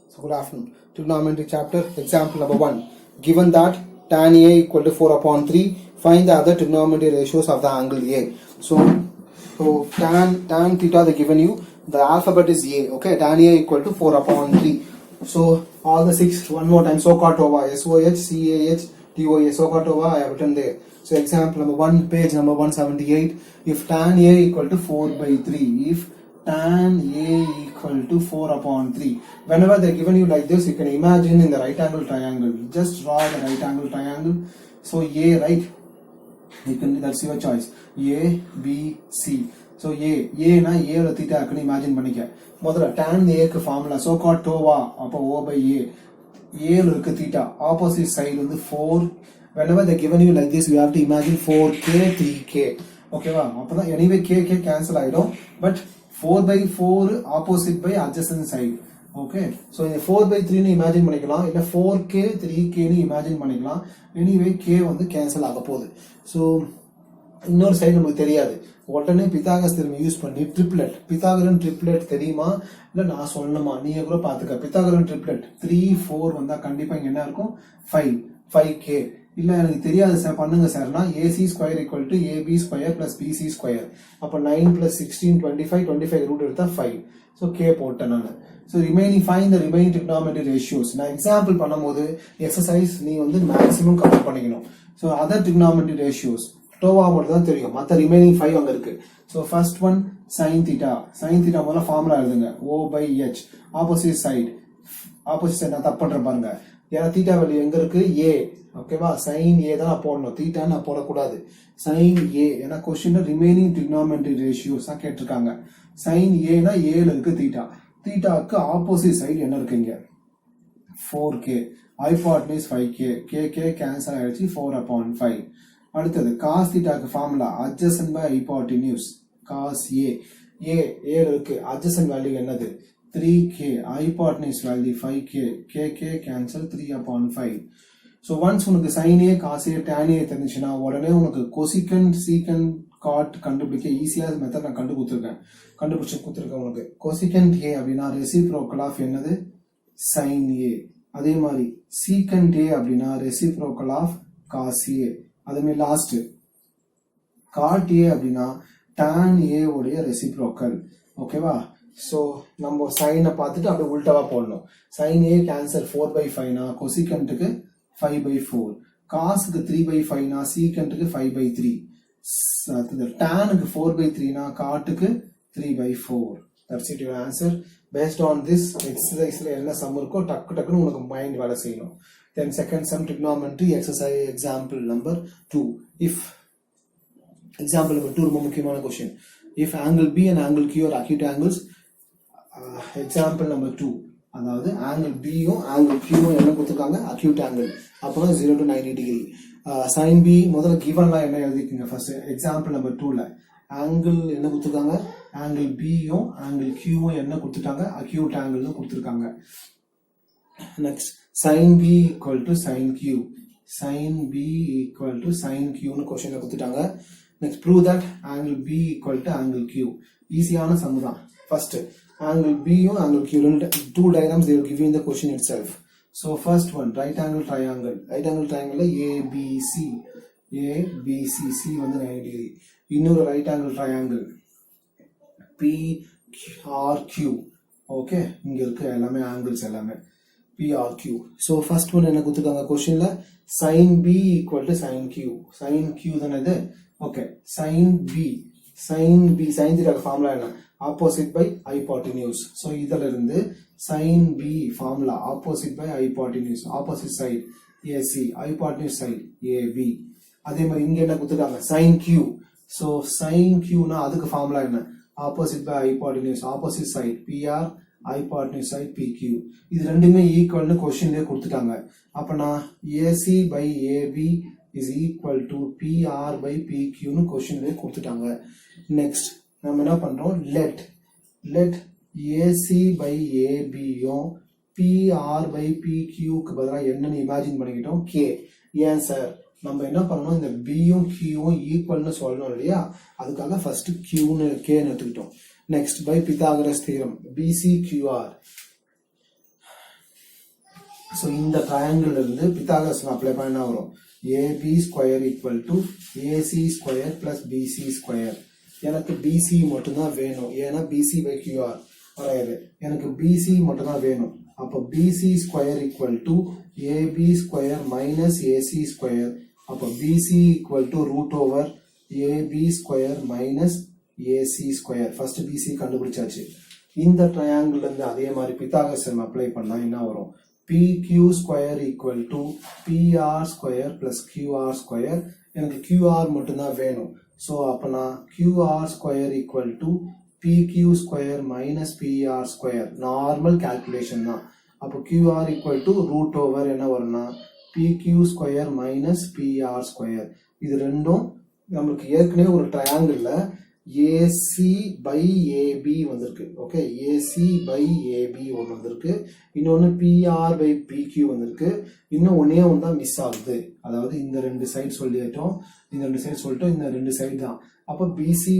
So good afternoon. Trigonometry chapter, example number 1. Given that tan A equal to 4 upon 3, find the other trigonometry ratios of the angle A. So tan theta they given you, the alphabet is A, okay? Tan A equal to 4 upon 3. So all the 6, one more time, SOHCAHTOA, SOH, CAH, TOA, SOHCAHTOA I have written there. So example number 1, page number 178. If tan A equal to 4 by 3, if tan A equal to 4 upon 3. Whenever they given you like this, you can imagine in the right angle triangle. Just draw the right angle triangle. So A, right? You can, that's your choice. A, B, C. So A na A la theta can imagine panika. Modala tan A ku formula SOHCAHTOA appo O by A. A la irukku theta. Opposite side on the 4. Whenever they given you like this, you have to imagine 4k, 3k. Okay, wow. Anyway, k cancel I don't. But 4 by 4 opposite by adjacent side. Okay. So in 4 by 3 imagine பண்ணிக்கலாம் இல்ல 4k 3k னு imagine பண்ணிக்கலாம். Anyway k வந்து cancel ஆக போகுது. So இன்னொரு side நமக்கு தெரியாது. உடனே பித்தாகரஸ் தியரம் யூஸ் பண்ணி ட்ரிப்லெட் பித்தாகரன் ட்ரிப்லெட் தெரியுமா இல்ல நான் சொல்லணுமா நீங்க கூட பாத்துக்க. பித்தாகரன் ட்ரிப்லெட் 3 4 வந்தா கண்டிப்பா இங்க என்ன இருக்கும் 5k. இல்ல எனக்கு தெரியாது சார் பண்ணுங்க சார்னா AC square equal to AB square plus BC square. அப்ப 9 பிளஸ் 16 25 ரூட் எடுத்தா 5. So k போட்டேன் நான். So remaining find the remaining trigonometry ratios. நான் எக்ஸாம்பிள் பண்ணும்போது எக்ஸசைஸ் நீ வந்து மேக்ஸிமம் கவர் பண்ணிக்கணும். So other trigonometry ratios டோவா மட்டும் தான் தெரியும். மத்த ரிமைனிங் 5 அங்க இருக்கு. So first one sin theta. Sin theta முதல்ல ஃபார்முலா எழுதுங்க. O by h. Opposite side நான் தப்பு பண்றேன் பாருங்க. ஏன்னா தீட்டா வேல்யூ எங்க இருக்கு A. ஓகேவா sin A தான் போடணும். தீட்டா நான் போடக்கூடாது. sin A ஏன்னா क्वेश्चன்ல ரிமைனிங் trigonometry ratios தான் கேட்டிருக்காங்க. sin A னா A ல இருக்கு தீட்டா. தீட்டாக்கு ஆப்போசிட் சைடு என்ன இருக்குங்க 4k. ஹைபோடெனியூஸ் 5k. k கேன்சல் ஆயிடுச்சு 4 upon 5. அடுத்தது cos தீட்டாக்கு formula adjacent by hypotenuse cos A. A ல இருக்கு adjacent வேல்யூ என்னது 3k. hypotenuse value 5k. k cancel 3 upon 5. So once உனக்கு sin A, cos A, tan A தெரிஞ்சுச்சுன்னா உடனே உனக்கு cosecant, secant, cot கண்டுபிடிக்க ஈஸியான மெத்தட் நான் கண்டுபிடிச்சு கொடுத்துருக்கேன் உனக்கு. cosecant A அப்படின்னா reciprocal of என்னது sin A. அதே மாதிரி secant A அப்படின்னா reciprocal of cos A. அதே மாதிரி லாஸ்ட் cot A அப்படின்னா tan A உடைய reciprocal. ஓகேவா? So நம்ம சைனை பார்த்துட்டு அப்படியே உல்டாவா போடணும். sin A கேன்சல் 4 by 5 னா cosecantக்கு 5 by 4. cosக்கு 3 by 5 னா secantக்கு 5 by 3. tanக்கு 4 by 3 னா cotக்கு 3 by 4. That's it, your answer. Based on this exercise என்ன சம் இருக்கோ டக்குன்னு உனக்கு மைண்ட் வேலை செய்யணும். Then second sum trigonometry exercise example number 2. If example number 2 ரொம்ப முக்கியமான question. If angle B and angle Q are acute angles, example number 2. அதாவது angle B யும் angle Q யும் என்ன கொடுத்திருக்காங்க acute angle. அப்போ 0 to 90 degree. sin B முதல்ல givenல என்ன எழுதிக்கங்க first. example number 2 ல angle என்ன கொடுத்திருக்காங்க angle B யும் angle Q யும் என்ன கொடுத்துட்டாங்க acute angle னு கொடுத்திருக்காங்க. next sin B equal to sin Q. sin B equal to sin Q னு क्वेश्चன்ல கொடுத்துட்டாங்க. next prove that angle B equal to angle Q. ஈஸியான சம் தான். first angle B யும் angle Q two diagrams they will give you in the question itself. So first one right angle triangle. right angle triangle ABC. ABC C வந்து 90 degree. இன்னொரு right angle triangle PRQ. Okay இங்க இருக்கு எல்லாமே angles எல்லாமே PRQ. So first one என்ன கொடுத்திருக்காங்க क्वेश्चनல sin B equal to sin Q. sin Q தானே இது. Okay sin sin theta formula என்ன opposite by hypotenuse. So இதல இருந்து sin B formula opposite by hypotenuse. opposite side AC, hypotenuse side AB. அதே மாதிரி இங்க என்ன கொடுத்திருக்காங்க sin Q. So sin Q னா அதுக்கு ஃபார்முலா என்ன opposite by hypotenuse. opposite side PR, hypotenuse side PQ. இது ரெண்டுமே ஈக்குவல்னு क्वेश्चनலயே கொடுத்துட்டாங்க. அப்பனா AC by AB is equal to PR by PQ னு क्वेश्चनலயே கொடுத்துட்டாங்க. next நம்ம என்ன பண்றோம் let AC by AB யும் PR by PQ க்கு பதிலா என்னன்னு இமேஜின் பண்ணிக்கிட்டோம் K. ஏன் சார் நம்ம என்ன பண்ணணும் இந்த B யும் Q யும் ஈக்குவல்னு சொல்லணும் இல்லையா அதுக்காக ஃபர்ஸ்ட் Q னு K னு எடுத்துக்கிட்டோம். next by Pythagoras theorem BCQR so இந்த ட்ரையாங்கிள் இருந்து பித்தாகரஸ் அப்ளை பண்ண என்ன வரும்? AB square equal to AC square plus BC square. எனக்கு பிசி மட்டும்தான் வேணும், ஏன்னா பிசி பை கியூஆர் வரையாது. எனக்கு பிசி மட்டும்தான் வேணும். அப்போ BC square equal to AB square minus AC square. அப்போ BC equal to root over AB square minus AC square. First BC கண்டுபிடிச்சாச்சு. இந்த ட்ரையாங்கிள் இருந்து அதே மாதிரி பித்தாகரஸ் அப்ளை பண்ணா என்ன வரும்? PQ square equal to PR square plus QR square. எனக்கு QR மட்டும்தான் வேணும். ஸோ அப்போ நான் QR square equal to PQ square minus PR square. Normal calculation தான். அப்போ QR equal to root over என்ன வரும்னா PQ square minus PR square. இது ரெண்டும் நம்மளுக்கு ஏற்கனவே ஒரு ட்ரையாங்கிள் ஏசி பை ஏபி வந்திருக்கு. ஓகே, ஏசி பை ஏபி ஒன்று வந்திருக்கு, இன்னொன்று பிஆர் பை பிக்யூ வந்திருக்கு, இன்னும் ஒன்னே ஒன்று தான் மிஸ் ஆகுது. அதாவது இந்த ரெண்டு சைடு சொல்லிட்டோம், இந்த ரெண்டு சைடு சொல்லிட்டோம், இந்த ரெண்டு சைடு தான். அப்போ பிசி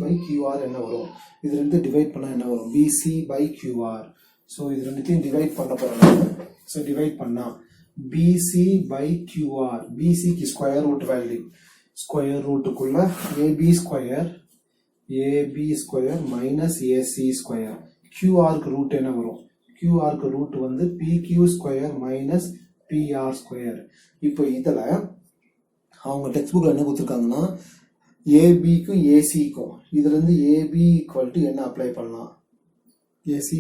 பை கியூஆர் என்ன வரும்? இது ரெண்டு டிவைட் பண்ணால் என்ன வரும்? PC by QR. ஸோ இது ரெண்டுத்தையும் டிவைட் பண்ண போகிறோம். ஸோ டிவைட் பண்ணால் பிசி பை கியூஆர், பிசிக்கு ஸ்கொயர் ரூட் வேல்யூ, ஸ்கொயர் ரூட்டுக்குள்ள AB square minus AC square. கியூஆருக்கு ரூட் என்ன வரும்? கியூஆருக்கு ரூட் வந்து PQ square minus PR square. இப்போ இதில் அவங்க டெக்ஸ்ட் புக்கில் என்ன கொடுத்துருக்காங்கன்னா ஏபிக்கும் ஏசிக்கும் இதுலேருந்து ஏபி ஈக்குவல் டு என்ன அப்ளை பண்ணலாம்? ஏசி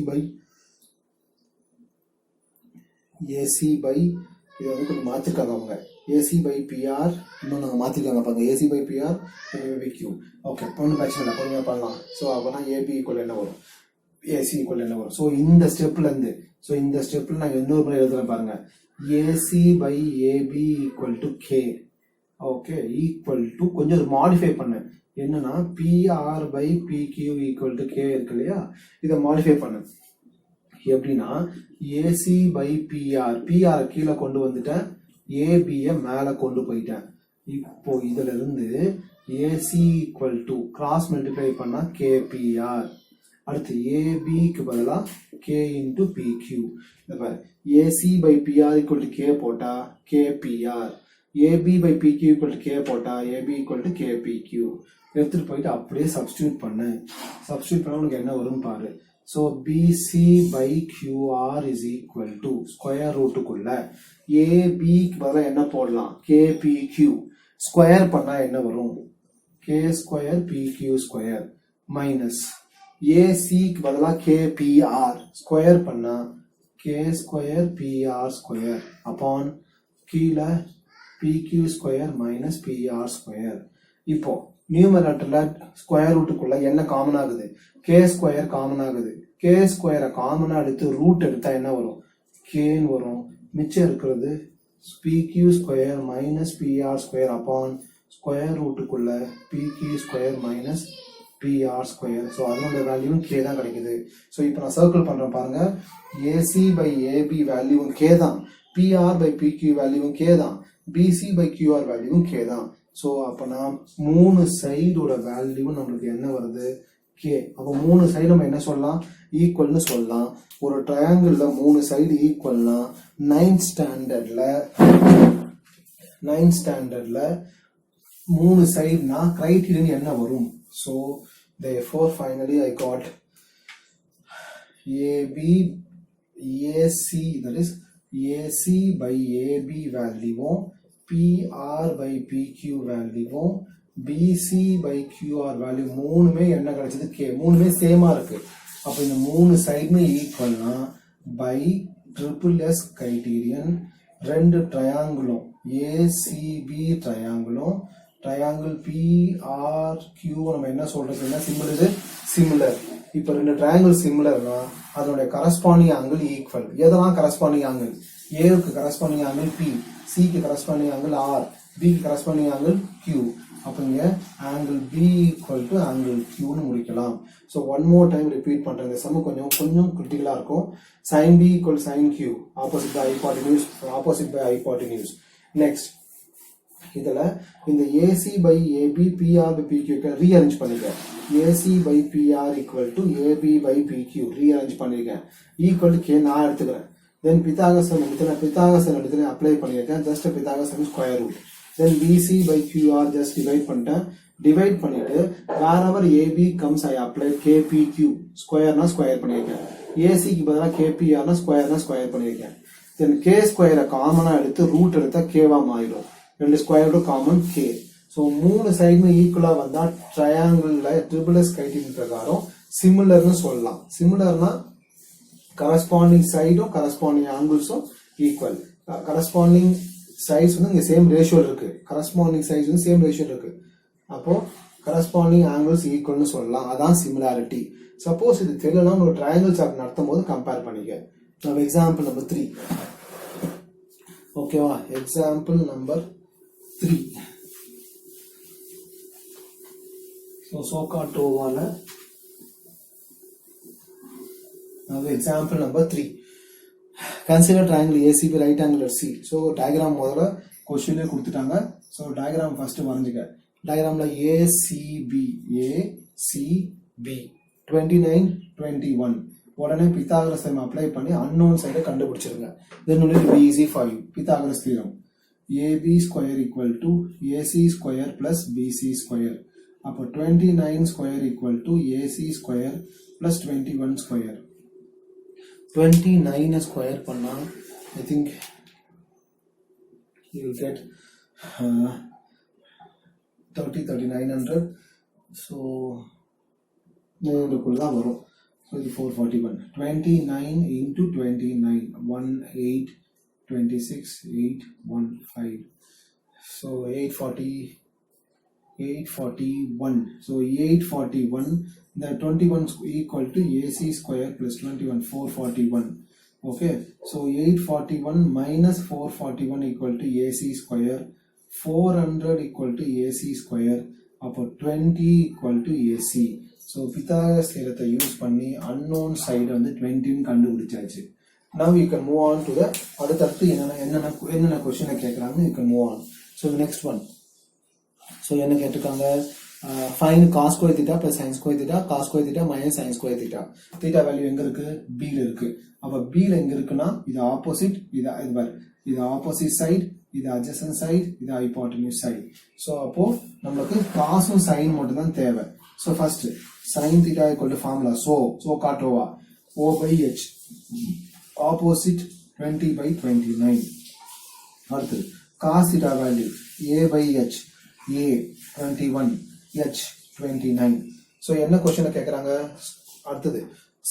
பை இதை வந்து கொஞ்சம் மாற்றிருக்காங்க அவங்க. ஏசி பை பிஆர் இன்னும் நாங்கள் மாற்றிருக்காங்க பாருங்க. AC by PR Q. Okay, ஒன்றும் பிரச்சனை இல்லை, பொறுமையாக பண்ணலாம். ஸோ அப்போனா ஏபி ஈக்குவல் என்ன வரும்? ஏசி ஈக்குவல் என்ன வரும்? ஸோ இந்த ஸ்டெப்லேருந்து இந்த ஸ்டெப்பில் நாங்கள் இன்னொரு முறை எழுதுறேன் பாருங்க. AC by AB equal to K. Okay, equal to கொஞ்சம் மாடிஃபை பண்ணேன். என்னன்னா PR by PQ equal to K இருக்கு இல்லையா, இதை மாடிஃபை பண்ணேன். எப்படின்னா ஏசி பை பிஆர் கீழே கொண்டு வந்துட்டேன், ஏபியை மேலே கொண்டு போயிட்டேன். இப்போ இதுல இருந்து AC equal to cross multiply பண்ணா கேபிஆர். அடுத்து ஏபிக்கு பதிலாக K into PQ. AC by PR equal to K போட்டா KPR, AB by PQ equal to K போட்டா ஏபி ஈக்குவல் டு கேபிக்யூ. எடுத்துட்டு போயிட்டு அப்படியே சப்ஸ்டியூட் பண்ண உனக்கு என்ன வரும்னு பாரு. So BC by QR is equal to square ரூட்டுக்குள்ள AB க்கு பதிலா என்ன போடலாம்? KPQ. ஸ்கொயர் பண்ணா என்ன வரும்? K square PQ square minus AC க்கு பதிலா KPR. ஸ்கொயர் பண்ணா K square PR square upon கீழே PQ square minus PR square. இப்போ நியூமரேட்டர்ல ஸ்கொயர் ரூட்டுக்குள்ள என்ன காமன் ஆகுது? கே ஸ்கொயர் காமன் ஆகுது. கே ஸ்கொயரை காமனா எடுத்து ரூட் எடுத்தா என்ன வரும்? கேன்னு வரும். மிச்சம் இருக்கிறது PQ square minus PR square அப்பான் ஸ்கொயர் ரூட்டுக்குள்ள PQ square minus PR square. So அதனோட வேல்யூவும் கே தான் கிடைக்குது. ஸோ இப்போ நான் சர்க்கிள் பண்றேன் பாருங்க. ஏசி பை ஏபி வேல்யூவும் கே தான், பிஆர் பை பிக்யூ வேல்யூவும் கே தான், பிசி பை கியூஆர் வேல்யூவும் கே தான். ஸோ அப்போனா மூணு சைடோட வேல்யூ நம்மளுக்கு என்ன வருது? கே. அப்போ மூணு சைடு நம்ம என்ன சொல்லலாம்? ஈக்குவல்னு சொல்லலாம். ஒரு ட்ரையாங்கிள்ல மூணு சைடு ஈக்குவல்னா நைன்த் ஸ்டாண்டர்ட்ல மூணு சைடுனா கிரைட்டீரியன் என்ன வரும்? So therefore finally I got AC, that is AC by AB வேல்யூவும் PR by PQ வேல்யூவும் BC by QR வேல்யூ மூணுமே என்ன கிடைச்சது? கே. மூணுமே சேமா இருக்கு. அப்ப இந்த மூணு சைடுமே ஈக்குவல்னா பை ட்ரிபிள் எஸ் கிரைட்டீரியன் ரெண்டு ட்ரையாங்கிளும் ஏசிபி ட்ரையாங்கிளும் ட்ரையாங்கிள் PRQ நம்ம என்ன சொல்றது? என்ன சிம்பிள் இது? சிமிலர். இப்ப ரெண்டு ட்ரையாங்கிள் சிமிலர்னா அதனுடைய கரஸ்பாண்டிங் ஆங்கிள் ஈக்குவல். எதெல்லாம் கரஸ்பாண்டிங் ஆங்கிள்? ஏவுக்கு கரஸ்பாண்டிங் ஆங்கிள் P, சிக்கு கரஸ்பாண்டிங் ஆங்கிள் R, பிக்கு கரஸ்பாண்டிங் ஆங்கிள் Q. அப்போ இங்க angle B equal to angle Qன்னு முடிக்கலாம். So one more time repeat பண்றேன். இந்த சம் கொஞ்சம் கிரிட்டிக்கலா இருக்கும். sin B equal sin Q, opposite by hypotenuse. Next இதுல இந்த AC by AB PR by PQ rearrange பண்ணிருக்கேன். AC by PR equal to AB by PQ rearrange பண்ணிருக்கேன். Equal to K நான் எடுத்துக்கிறேன். then Pythagoras எடுத்து apply பண்ணிருக்கேன், just Pythagoras square root. Then BC by QR just divide பண்ணிட்டேன், divide பண்ணிட்டு wherever AB comes I apply KPQ, square na square பண்ணிருக்கேன், AC க்கு பதிலா KPR na square பண்ணிருக்கேன். Then K square காமனா எடுத்து ரூட் எடுத்தா K வா மாறிடும், ரெண்டு square root common K. So மூணு சைடுமே ஈக்குவலா வந்தா ட்ரையாங்கிள்ல ட்ரிபிள்எஸ் கிரைட்டீரியன் பிரகாரம் சிமிலர்னு சொல்லலாம். சிமிலர்னா கரஸ்பாண்டிங் சைடும் கரஸ்பாண்டிங் ஆங்கிள்ஸும் ஈக்குவல். கரஸ்பாண்டிங் சைட்ஸ் வந்து இங்க சேம் ரேஷியோ இருக்கு, கரஸ்பாண்டிங் சைட்ஸ் வந்து சேம் ரேஷியோ இருக்கு, அப்போ கரஸ்பாண்டிங் ஆங்கிள்ஸ் ஈக்குவல்னு சொல்லலாம். அதான் சிமிலாரிட்டி. சப்போஸ் இது தெரியலனா ஒரு ட்ரையாங்கிள் சார்ட் நடத்தும் போது கம்பேர் பண்ணிக்க. நம்ம எக்ஸாம்பிள் நம்பர் 3, ஓகேவா? Example number 3. So SOHCAHTOA now example number 3. Consider triangle ACB right angle at C. So diagram முதல்ல क्वेश्चनல கொடுத்துட்டாங்க. So diagram first வரைஞ்சுக்க. Diagramல ACB 29 21 உடனே Pythagoras theorem apply பண்ணி unknown side கண்டுபிடிச்சிருங்க. Then only be easy for you. Pythagoras theorem AB square equal to AC square plus BC square. அப்போ 29 square equal to AC square plus 21 square. 29 square பண்ணா I think you will get 3900. So இதுக்குள்ள வரும். So இது 441. 29 into 29 18 26 815. So 841. So 841, the 21 equal to AC square plus 21, 441. Okay, so 841 minus 441 equal to AC square, 400 equal to AC square, அப்போ 20 equal to AC. So Pythagoras theorem use பண்ணி unknown side வந்து 20 கண்டுபிடிச்சாச்சு. Now you can move on to the அடுத்து என்னென்ன question கேட்கறாங்க, you can move on. So the next one. So என்ன கேட்டிருக்காங்க, find cos square theta plus sin square theta, cos square theta minus sin square theta. theta value எங்க இருக்கு, b ல இருக்கு. அப்ப b ல எங்க இருக்குன்னா இது ஆப்போசிட், இது ஆப்போசிட் சைடு, இது adjacent சைடு, இது hypotenuse சைடு. சோ அப்போ நமக்கு cos உம் sin மட்டும் தான் தேவை. So first sin theta equal to formula SOHCAHTOA O by H opposite 20 by 29. அடுத்து cos theta value A by H A 21 H 29. So என்ன question கேக்குறாங்க, அடுத்தது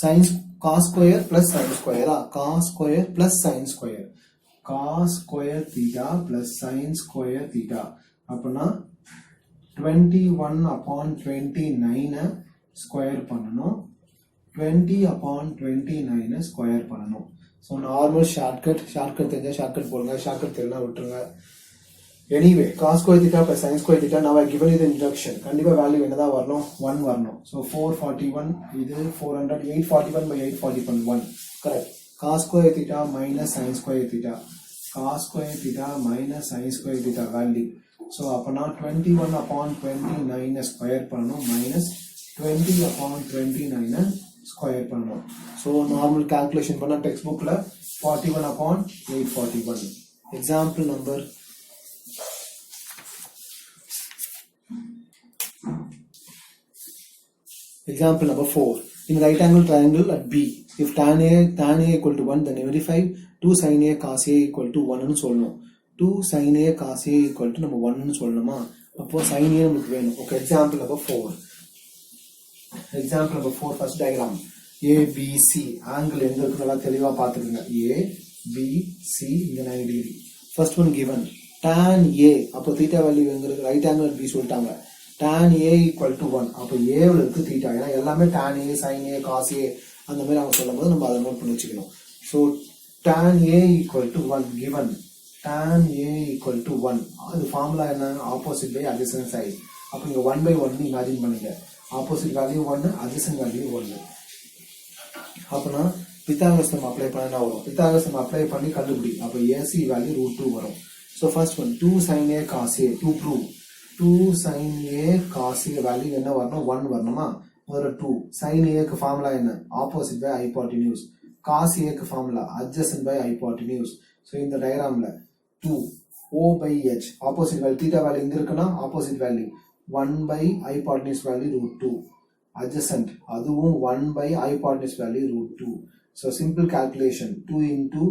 sin cos square plus sin square, cos square plus sin square, cos square theta plus sin square theta. அப்பனா 21 upon 29 square பண்ணனும், 20 upon 29 square பண்ணனும். So normal shortcut தெரிஞ்சா shortcut போடுங்க, shortcut தெரியலனா விட்டுருங்க. Anyway, cos square theta plus sin square theta, now I given you the introduction. கண்டிப்பா value என்னதா வரணும், 1 வரணும். So 441, இது 400, 841 by 841 1. Correct. Cos square theta minus sin square theta, cos square theta minus sin square theta value. So அப்பனா 21 upon 29 square பண்ணனும் minus 20 upon 29 square பண்ணனும். So normal calculation பண்ணா text புக்ல 41 upon 841. Example number Example number 4. In right angle triangle at B, if tan A equal to 1, then verify 2 sin A cos A equal to 1 னு சொல்லணும். 2 sin A cos A equal to நம்ம 1 னு சொல்லணுமா? அப்போ sin A நமக்கு வேணும். Okay, example number 4. Example number 4, first diagram. A, B, C. Angle எங்க இருக்கு நல்லா தெளிவா பார்த்துக்கங்க. A, B, C, இங்க 90 degree. First one given. Tan A, அப்போ theta value எங்க இருக்கு? Right angle B சொல்லிட்டாங்க. tan A equal to 1. அப்போ A ல இருக்கு theta. ஏன்னா எல்லாமே tan A, sin A, cos A அந்த மாதிரி அவங்க சொல்லும்போது நம்ம அதை நோட் பண்ணி வச்சுக்கணும். So tan A equal to 1 given. Tan A equal to 1. அது ஃபார்முலா என்ன? Opposite by adjacent side. அப்போ இங்க 1 by 1 இமேஜின் பண்ணுங்க. Opposite value 1, adjacent value 1. அப்பனா Pythagoras theorem அப்ளை பண்ணா என்ன வரும்? Pythagoras theorem அப்ளை பண்ணி கண்டுபிடி. அப்போ AC வேல்யூ √2 வரும். So first one 2 sin A cos A to prove 2 sin A cos A value என்ன வரணும்? 1 வரணுமா? முதல்ல 2 sin A க்கு ஃபார்முலா என்ன? Opposite by hypotenuse. cos A க்கு formula adjacent by hypotenuse. So in the diagram 2 O by H opposite value theta value இங்க இருக்குனா opposite value 1 by hypotenuse value root 2 adjacent அதுவும் 1 by hypotenuse value root 2. So simple calculation 2 into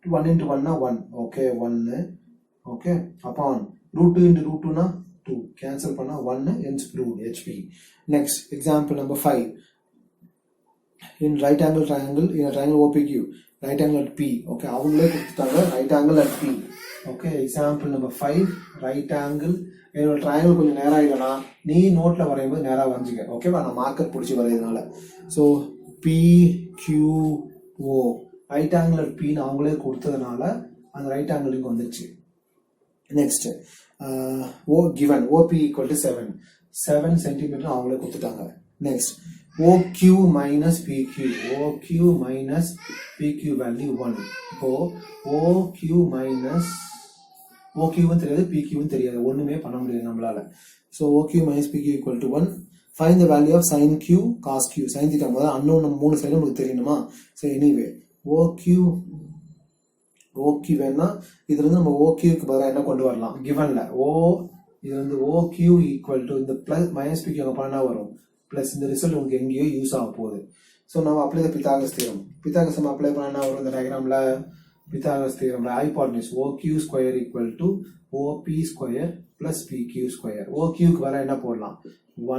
1 into 1 na 1 okay 1 okay upon root 2 into root 2 na 2 cancel பண்ணா 1 hence proved HP. Next example number 5 in right angle triangle in a triangle OPQ right angle at P okay அவங்களே கொடுத்துட்டாங்க right angle at P okay example number 5 right angle என்னோட triangle கொஞ்சம் நேரா இல்லனா நீ நோட்ல வரையும்போது நேரா வரைஞ்சிக்க ஓகேவா நான் மார்க்கர் பிடிச்சி வரையறதுனால so PQO right angle at P னு அவங்களே கொடுத்ததனால அந்த right angle இங்க வந்துருச்சு next O given OP equal to 7 cm அவங்களே கொடுத்துட்டாங்க next OQ minus PQ OQ minus PQ value 1 இப்போ OQ minus OQ வும் தெரியாது PQ வும் தெரியாது ஒண்ணுமே பண்ண முடியாது நம்மளால so OQ minus PQ equal to 1 find the value of sin Q cos Q sin theta முதல்ல unknown நம்ம மூணு சைடும் நமக்கு தெரியணுமா so anyway OQ வேணா இதுல இருந்து நம்ம OQ க்கு பதிலா என்ன கொண்டு வரலாம் givenல இது வந்து OQ equal to இந்த plus minus PQ அங்க பண்ணா வரும் plus இந்த ரிசல்ட் உங்களுக்கு எங்கேயோ யூஸ் ஆக போகுது so now apply the Pythagoras theorem apply பண்ணா என்ன வரும் இந்த டயகிராம்ல Pythagoras theorem hypotenuse OQ square equal to OP square plus PQ square OQ க்கு பதிலா என்ன போடலாம்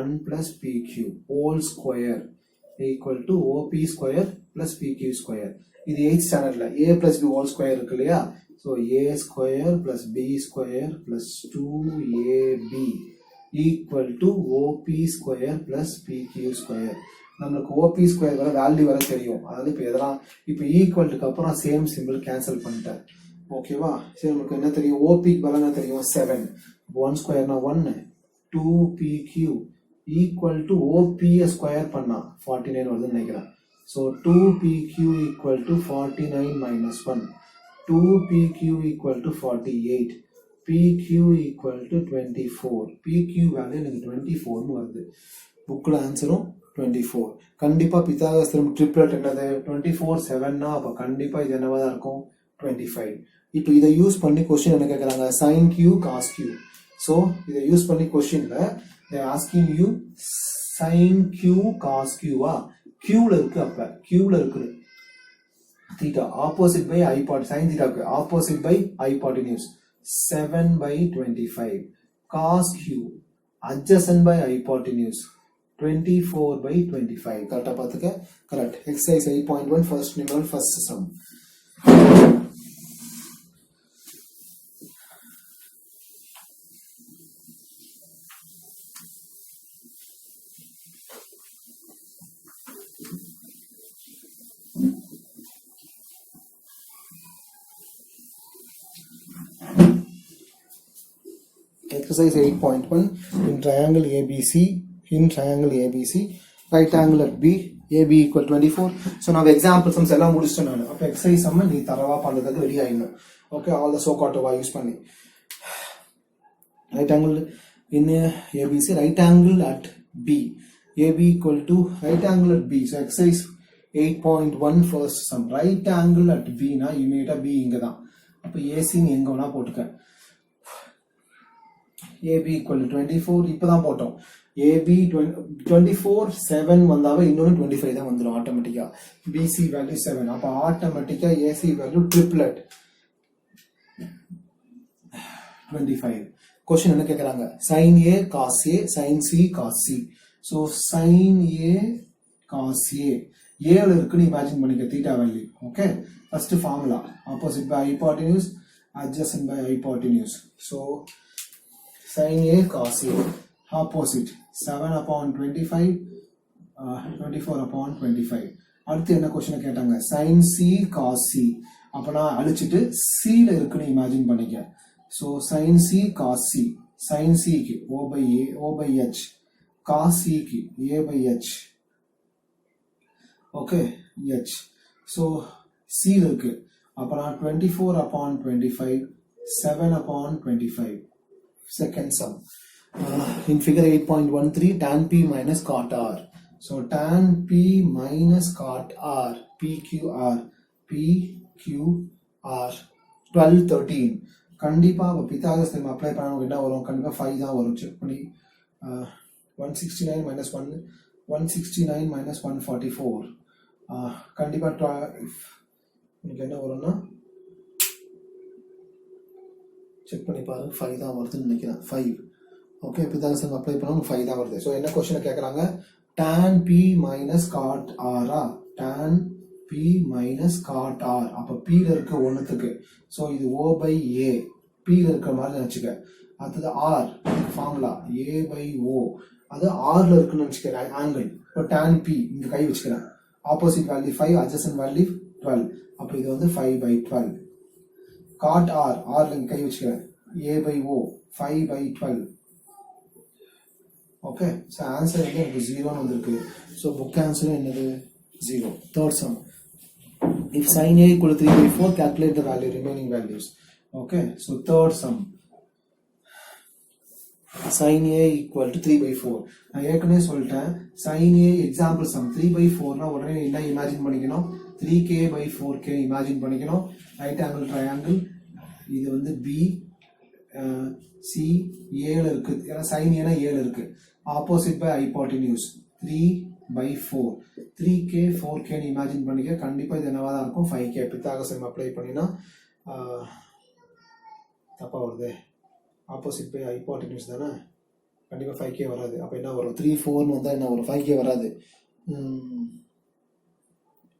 1 plus PQ whole square equal to OP square plus PQ square இது 8th standardல a plus b whole square இருக்கு இல்லையா so a square plus b square plus 2ab equal to OP square plus PQ square நமக்கு OP square வர value வர தெரியும் அதாவது இப்போ எதெல்லாம் இப்போ ஈக்குவல்ட்டுக்கு அப்புறம் சேம் சிம்பிள் கேன்சல் பண்ணிட்டேன் ஓகேவா சரி நமக்கு என்ன தெரியும் OP க்கு பதிலா என்ன தெரியும் 7 1 ஸ்கொயர்னா 1 2PQ equal to OP square பண்ணா 49 வருதுன்னு நினைக்கிறேன் so 2PQ equal to 49 minus 1 2PQ equal to 48 PQ equal to 24 PQ value எனக்கு 24 னு வருது புக்ல ஆன்சரும் 24 கண்டிப்பா பித்தாகரஸ் தியரம் ட்ரிப்ளெட் என்னது 24 7 னா அப்ப கண்டிப்பா இது என்னவா தான் இருக்கும் 25 இப்போ இத யூஸ் பண்ணி क्वेश्चन என்ன கேக்குறாங்க sin Q cos Q so இத யூஸ் பண்ணி क्वेश्चनல they are asking you sin Q cos Q வா Q ல இருக்கு அப்ப Q ல இருக்கு theta opposite by hypotenuse sin theta க்கு opposite by hypotenuse 7 by 25 cos Q adjacent by hypotenuse 24 by 25 கரெக்ட்டா பாத்துக்க correct exercise 8.1 first numeral first sum exercise 8.1 in triangle ABC right angle at B AB equal 24 so now example sums எல்லாம் முடிச்சிட்டேன் நான் அப்ப exercise sum நீ தரவா பண்றதுக்கு ready ஆயிடணும் okay all the so called use பண்ணி right angle in ABC right angle at B AB equal to right angle at B so exercise 8.1 first sum right angle at B na immediate B இங்க தான் அப்ப AC நீ எங்க வேணா போட்டுக்க AB equal to 24 இப்பதான் போட்டோம் AB 24 7 வந்தாவே இன்னொரு 25 தான் வந்துரும் ஆட்டோமேட்டிக்கா BC வேல்யூ 7 அப்ப ஆட்டோமேட்டிக்கா AC வேல்யூ ட்ரிப்ளெட் 25 क्वेश्चन என்ன கேக்குறாங்க sin A cos A sin C cos C so sin A cos A A ல இருக்குன்னு இமேஜின் பண்ணிக்க theta value okay first formula opposite by hypotenuse adjacent by hypotenuse so sin A cos A opposite 7 upon 25 24 upon 25 அடுத்து என்ன question கேட்டாங்க sin C cos C அப்பனா அழிச்சிட்டு C ல இருக்குன்னு இமேஜின் பண்ணிக்க so sin C cos C sin C க்கு O by A O by H cos C க்கு A by H okay H so C ல இருக்கு அப்பனா 24 upon 25 7 upon 25 second sum in figure 8.13 tan P minus cot R so tan P minus cot R P PQR PQR 12 13 கண்டிப்பா Pythagoras theorem apply பண்ணவங்க என்ன வரும் கண்டிப்பா 5 தான் வரும் செக் பண்ணி 169 minus 169 minus 144 கண்டிப்பா உங்களுக்கு என்ன வரும்னா செக் பண்ணி பாருங்க 5 தான் வருதுன்னு நினைக்கிறேன் 5 ஓகே பித்தாகரஸ் theorem அப்ளை பண்ணவங்க 5 தான் வருது ஸோ என்ன கொஸ்டின் கேட்குறாங்க tan P minus cot R tan P minus cot R அப்ப P ல இருக்க ஒன்னுத்துக்கு ஸோ இது O by A P ல இருக்க மாதிரி நினைச்சுக்க அடுத்தது R formula A by O அது R ல இருக்குன்னு நினைச்சுக்கிறேன் ஆங்கிள் இப்போ tan P இங்க கை வச்சுக்கிறேன் ஆப்போசிட் வேல்யூ 5 adjacent வேல்யூ 12 அப்ப இது வந்து 5 by 12 cot R R ல கை வச்சுக்கிறேன் A by O 5 by 12 okay so answer வந்து எனக்கு 0 வந்திருக்கு so book answer என்னது 0 third sum if sin A equal to 3 by 4 calculate the value remaining values okay so third sum sin A equal to 3 by 4 நான் ஏற்கனவே சொல்லிட்டேன் sin A example sum 3 by 4 னா உடனே என்ன இமேஜின் பண்ணிக்கணும் 3k by 4k imagine பண்ணிக்கணும் right angle triangle இது வந்து B C 7 இருக்கு ஏன்னா sin A னா 7 இருக்கு opposite by hypotenuse 3 by 4 3k 4k னு இமேஜின் பண்ணிக்க கண்டிப்பா இது என்னவா தான் இருக்கும் 5k பித்தாகரஸ் theorem அப்ளை பண்ணினா தப்பா வருது opposite by hypotenuse தானே கண்டிப்பா 5k வராது அப்ப என்ன வரும் 3 4 னு வந்தா என்ன வரும் 5k வராது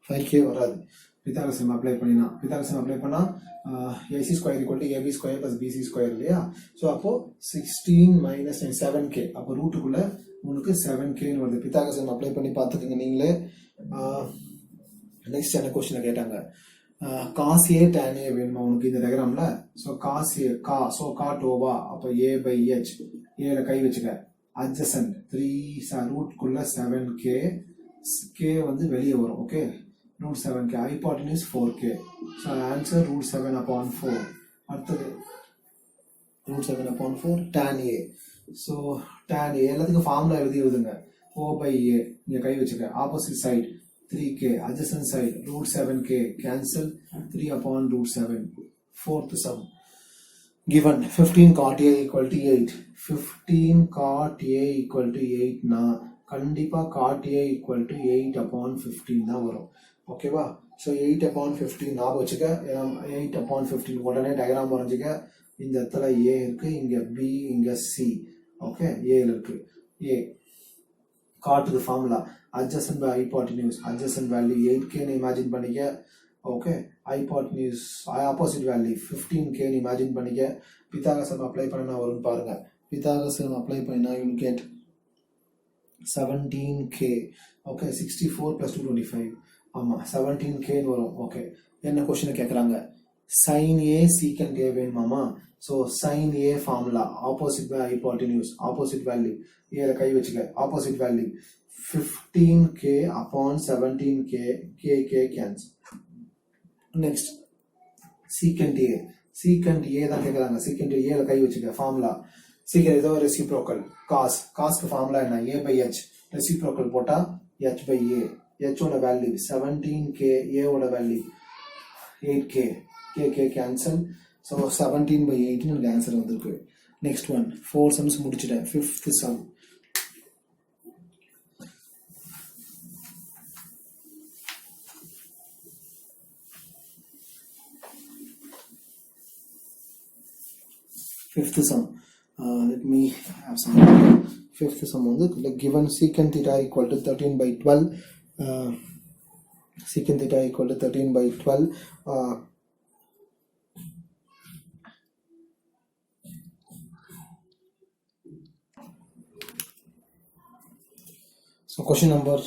5k வராது பித்தாகரஸ் theorem அப்ளை பண்ணினா பித்தாகரஸ் theorem அப்ளை பண்ணா AC square equal to AB square plus BC square இல்லையா ஸோ அப்போ 16 minus 7k அப்போ ரூட்டுக்குள்ள உங்களுக்கு 7k வருது பித்தாகரஸ் theorem அப்ளை பண்ணி பார்த்துக்கோங்க நீங்களே நெக்ஸ்ட் என்ன கொஸ்டின் கேட்டாங்க cos A tan A வேணுமா உனக்கு இந்த டயக்ராம்ல so cos A so cot over அப்போ A by H A ல கை வச்சுக்க adjacent 3 ரூட்டுக்குள்ள 7k k வந்து வெளியே வரும் okay root 7k hypotenuse 4k so answer root 7 upon 4 அடுத்தது root 7 upon 4 tan A so tan A எல்லாத்துக்கும் ஃபார்முலா எழுதுங்க O by A இங்க கை வச்சுக்க opposite side 3k adjacent side root 7k cancel 3 upon root 7 fourth sum given 15 cot A equal to 8 15 cot A equal to 8 னா கண்டிப்பா cot A equal to 8 upon 15 தான் வரும் ஓகேவா so 8 upon 15 ஞாபகம் வச்சுக்க 8 upon 15 உடனே டயக்ராம் வரைஞ்சிக்க இந்த இடத்துல A இருக்கு இங்க B இங்க C ஓகே A இருக்கு A காட்டுது formula adjacent by hypotenuse adjacent value 8k னு இமேஜின் பண்ணிக்க okay hypotenuse opposite value 15k னு இமேஜின் பண்ணிக்க பித்தாகரஸ் theorem அப்ளை பண்ணா வரும்னு பாருங்க பித்தாகரஸ் theorem அப்ளை பண்ணா you will get 17k okay 64 plus 225 ஆமா 17k வரும் ஓகே என்ன क्वेश्चन கேக்குறாங்க sin A secant A வேணுமாமா so sin A formula opposite by hypotenuse opposite value A ல கை வச்சுக்க opposite value 15k upon 17k k cancel next secant A தான் கேக்குறாங்க secant A ல கை வச்சுக்க ஃபார்முலா secant ஏதோ reciprocal cos க்கு ஃபார்முலா என்ன A by H reciprocal போட்டா H by A H ஓட வேல்யூ 17k A ஓட value 8k k cancel so 17 by 8 னு ஆன்சர் வந்திருக்கு next one 4 sums முடிச்சிட்டேன் fifth sum let me have some fifth sum வந்து given secant theta equal to 13 by 12 secant theta equal to 13 by 12 so question number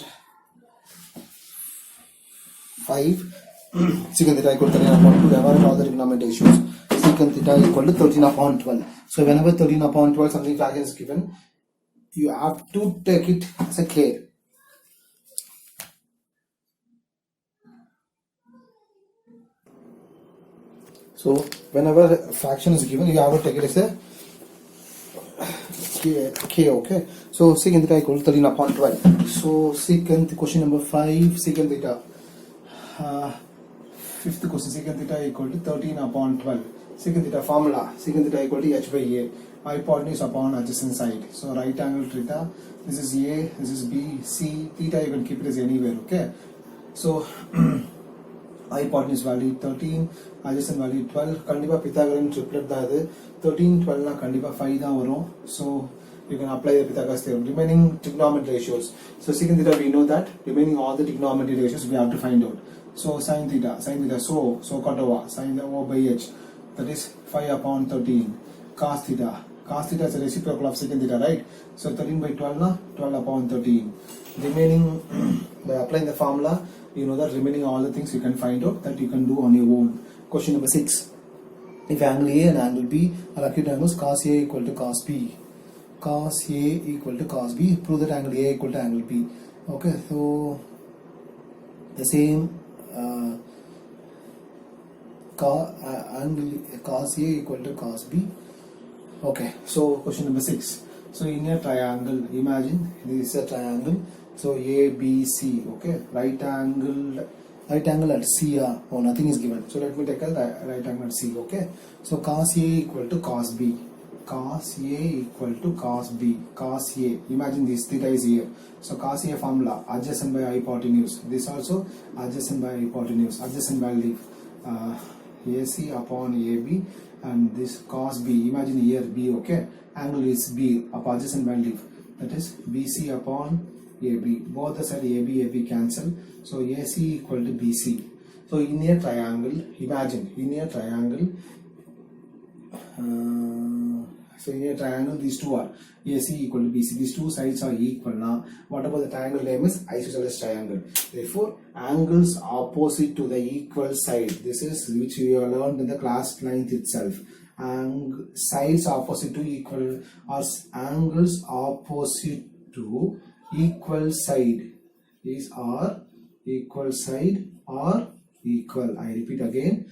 5 secant theta equal to 13 upon 2 evaluate all the trigonometric ratios secant theta equal to 13 upon 12 so whenever 13 upon 12 something fraction is given you have to take it as a k so whenever fraction is given you have to take it as a k okay so secant theta equal to 13 upon 12 so secant question number 5 secant theta fifth question, secant theta equal to 13 upon 12. Secant theta formula, secant theta equal to h by a, hypotenuse upon adjacent side. So right angle theta, this is a, this is b, c, theta you can keep it as anywhere, okay. So hypotenuse value 13, adjacent value 12. கண்டிப்பா Pythagorean triplet தான் இது. 13 12 னா கண்டிப்பா 5 தான் வரும். So you can apply the Pythagoras theorem. Remaining trigonometry ratios. So secant theta we know that remaining all the trigonometry ratios we have to find out. So sin theta so cot over sin O by h, that is 5 upon 13. Cos theta is a reciprocal of secant theta, right? So 13 by 12 na 12 upon 13. Remaining by applying the formula, you know that remaining all the things you can find out that you can do on your own. Question number 6. If angle A and angle B are acute angles, cos A equal to cos B. Cos A equal to cos B. Prove that angle A equal to angle B. Okay, so the same angle cos A equal to cos B. Okay, so question number 6. So in a triangle, imagine this is a triangle. So A, B, C, okay, right angle at CR. Oh, nothing is given. So let me take a right angle at C, okay. So cos A equal to cos B. Cos A equal to cos B. Cos A, imagine this theta is here. So cos A formula, adjacent by hypotenuse. This also adjacent by hypotenuse. Adjacent value AC upon AB, and this cos B, imagine here B, okay. Angle is B, upon adjacent value, that is BC upon AB. Both the side AB cancel. So AC equal to BC. So in a triangle, imagine in a triangle, so in a triangle these two are AC equal to BC. These two sides are equal. Now what about the triangle name is isosceles triangle. Therefore angles opposite to the equal side, this is which we have learned in the class 9th itself. And sides opposite to equal, or angles opposite to equal side is or equal side or equal. I repeat again,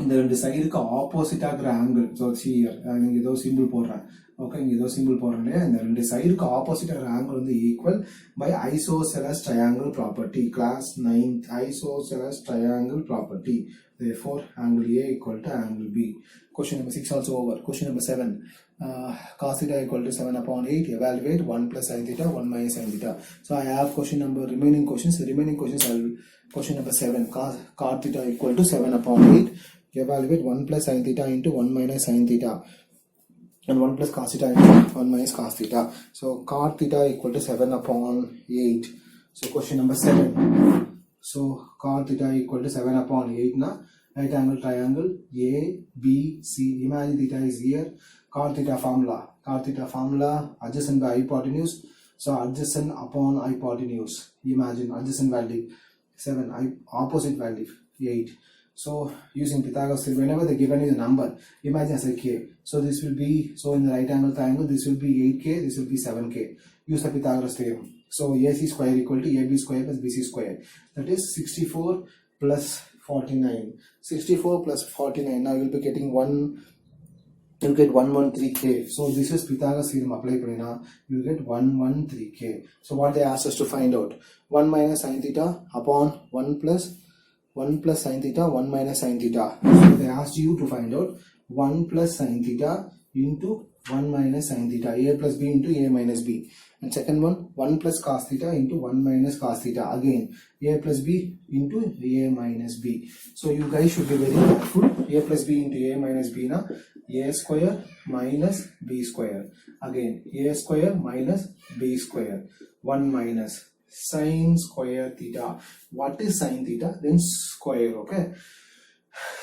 இந்த ரெண்டு சைடுக்கு opposite ஆகிற angle. So here இங்கே ஏதோ simple போடுறேன், okay. இங்கே ஏதோ simple போடுறேன் இல்லையா, இந்த ரெண்டு சைடுக்கு ஆப்போசிட் ஆகிற ஆங்கிள் வந்து equal by isosceles triangle property. Class 9th isosceles triangle property. Therefore angle A equal to angle B. Question number 6 also over. Question number 7. Cos theta equal to 7 upon 8. Evaluate 1 plus sin theta, 1 minus sin theta. So I have question number remaining questions. The remaining questions are question number 7. Cot theta equal to 7 upon 8. Evaluate 1 plus sin theta into 1 minus sin theta, and 1 plus cos theta into 1 minus cos theta. So cot theta equal to 7 upon 8. So question number 7. So cot theta equal to 7 upon 8 na right angle triangle A B C. Imagine theta is here. Cot theta formula adjacent by hypotenuse. So adjacent upon hypotenuse. Imagine adjacent value 7, opposite value 8. So using Pythagoras theorem, whenever they given you the number, imagine as a k. So this will be, so in the right angle triangle this will be 8k, this will be 7k. Use the Pythagoras theorem. So AC square equal to AB square plus BC square, that is 64 plus 49. 64 plus 49, now you will be getting 113k. So this is Pythagoras theorem apply panina, you will get 113k. So what they asked us to find out, 1 minus sin theta upon 1 plus sin theta, 1 minus sin theta. So they asked you to find out 1 plus sin theta into 1 minus sin theta, A plus B into A minus B. And second one, 1 plus cos theta into 1 minus cos theta, again A plus B into A minus B. So you guys should be very careful. A plus B into A minus B na A square minus B square, again A square minus B square, 1 minus sin square theta. What is sin theta? Then square, okay.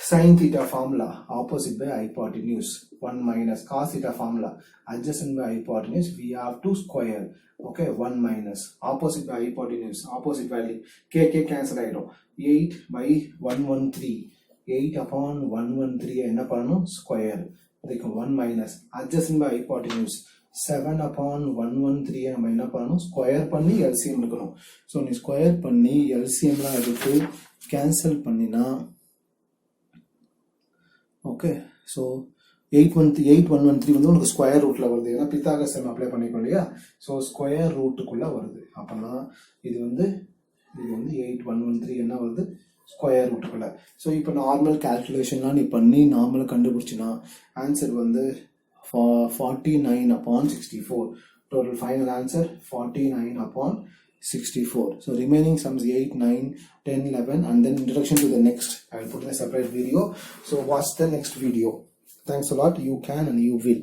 Sin theta formula opposite by hypotenuse, 1 minus cos theta formula adjacent by hypotenuse, we have to square, okay. 1 minus opposite by hypotenuse, opposite value k cancel ஆயிடும். 8 by 113, 8 upon 113 என்ன பண்ணணும், square. அதுக்கு 1 minus adjacent by hypotenuse 7 upon 113 நம்ம என்ன பண்ணணும், square பண்ணி LCM எடுக்கணும். So நீ ஸ்கொயர் பண்ணி LCMலாம் எடுத்து கேன்சல் பண்ணினா, ஓகே. ஸோ 8113 வந்து உனக்கு ஸ்கொயர் ரூட்ல வருது, ஏன்னா Pythagoras theorem அப்ளை பண்ணிக்கோ இல்லையா. ஸோ ஸ்கொயர் ரூட்டுக்குள்ள வருது. அப்போனா இது வந்து இது வந்து 8113 என்ன வருது ஸ்கொயர் ரூட்டுக்குள்ள. ஸோ இப்போ நார்மல் கேல்குலேஷன்லாம் நீ பண்ணி நார்மலாக கண்டுபிடிச்சினா ஆன்சர் வந்து 49/64. Total final answer 49/64. So remaining sums 8, 9, 10, 11 and then introduction to the next. I will put in a separate video. So watch the next video. Thanks a lot. You can and you will.